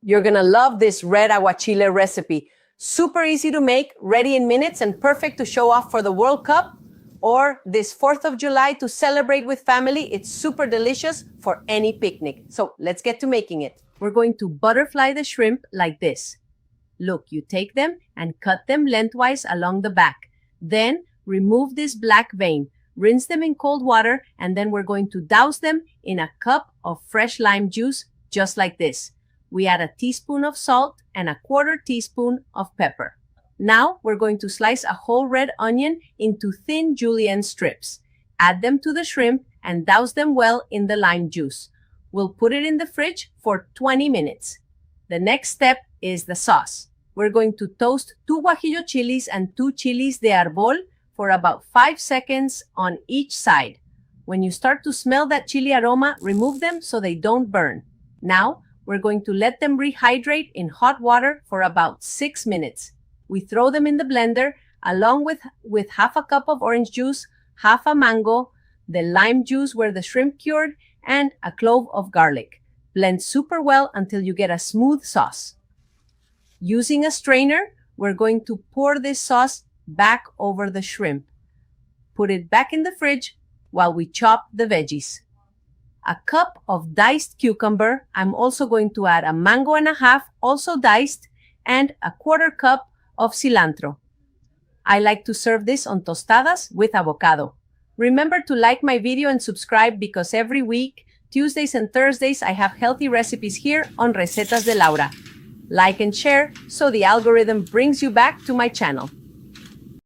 You're gonna love this red aguachile recipe. Super easy to make, ready in minutes, and perfect to show off for the World Cup or this 4th of July to celebrate with family. It's super delicious for any picnic. So let's get to making it. We're going to butterfly the shrimp like this. Look, you take them and cut them lengthwise along the back. Then remove this black vein. Rinse them in cold water, and then we're going to douse them in a cup of fresh lime juice, just like this. We add a teaspoon of salt and a 1/4 teaspoon of pepper. Now we're going to slice a whole red onion into thin julienne strips. Add them to the shrimp and douse them well in the lime juice. We'll put it in the fridge for 20 minutes. The next step is the sauce. We're going to toast 2 guajillo chiles and 2 chiles de árbol for about 5 seconds on each side. When you start to smell that chili aroma, remove them so they don't burn. Now, we're going to let them rehydrate in hot water for about 6 minutes. We throw them in the blender along with half a cup of orange juice, half a mango, the lime juice where the shrimp cured, and a clove of garlic. Blend super well until you get a smooth sauce. Using a strainer, we're going to pour this sauce back over the shrimp. Put it back in the fridge while we chop the veggies. A cup of diced cucumber. I'm also going to add a mango and a half, also diced, and a 1/4 cup of cilantro. I like to serve this on tostadas with avocado. Remember to like my video and subscribe because every week, Tuesdays and Thursdays, I have healthy recipes here on Recetas de Laura. Like and share so the algorithm brings you back to my channel.